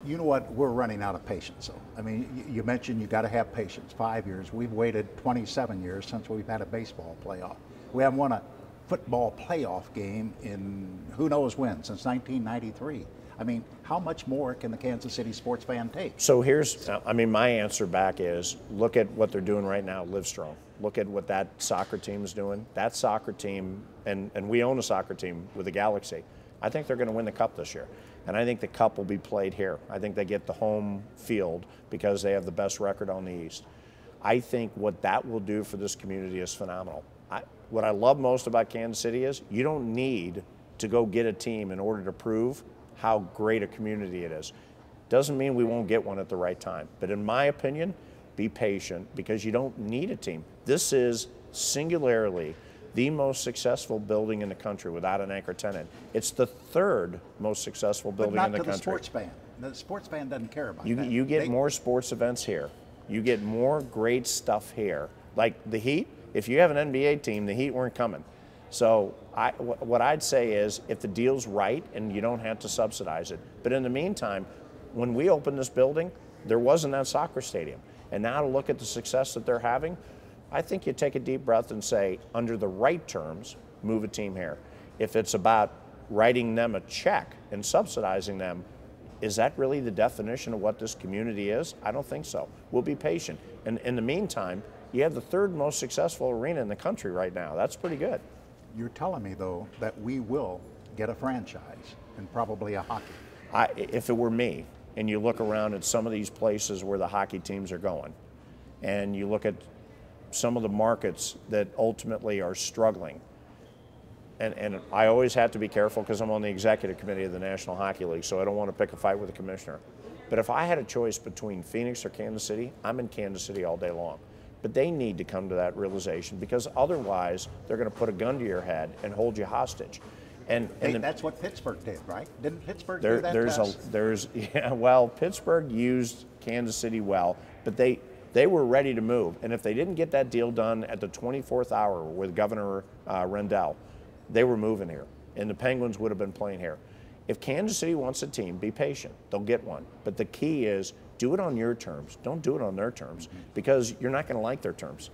You know what? We're running out of patience. So, I mean, you mentioned you got to have patience. 5 years. We've waited 27 years since we've had a baseball playoff. We haven't won a football playoff game in who knows when, since 1993. I mean, how much more can the Kansas City sports fan take? So here's, I mean, my answer back is look at what they're doing right now, Livestrong. Look at what that soccer team is doing. That soccer team, and we own a soccer team with the Galaxy. I think they're going to win the Cup this year. And I think the Cup will be played here. I think they get the home field because they have the best record on the East. I think what that will do for this community is phenomenal. What I love most about Kansas City is you don't need to go get a team in order to prove how great a community it is. Doesn't mean we won't get one at the right time. But in my opinion, be patient because you don't need a team. This is singularly the most successful building in the country without an anchor tenant. It's the third most successful building in the country. But not to the sports fan. The sports fan doesn't care about that. You get more sports events here. You get more great stuff here. Like the Heat, if you have an NBA team, the Heat weren't coming. So what I'd say is if the deal's right and you don't have to subsidize it. But in the meantime, when we opened this building, there wasn't that soccer stadium. And now to look at the success that they're having, I think you take a deep breath and say, under the right terms, move a team here. If it's about writing them a check and subsidizing them, is that really the definition of what this community is? I don't think so. We'll be patient. And in the meantime, you have the third most successful arena in the country right now. That's pretty good. You're telling me, though, that we will get a franchise and probably a hockey. If it were me, and you look around at some of these places where the hockey teams are going, and you look at some of the markets that ultimately are struggling, and I always have to be careful because I'm on the executive committee of the National Hockey League, so I don't want to pick a fight with the commissioner. But if I had a choice between Phoenix or Kansas City, I'm in Kansas City all day long. But they need to come to that realization because otherwise they're going to put a gun to your head and hold you hostage. And that's what Pittsburgh did, right? Didn't Pittsburgh do that? Yeah, well, Pittsburgh used Kansas City well, but they were ready to move. And if they didn't get that deal done at the 24th hour with Governor Rendell, they were moving here, and the Penguins would have been playing here. If Kansas City wants a team, be patient. They'll get one. But the key is do it on your terms. Don't do it on their terms because you're not going to like their terms.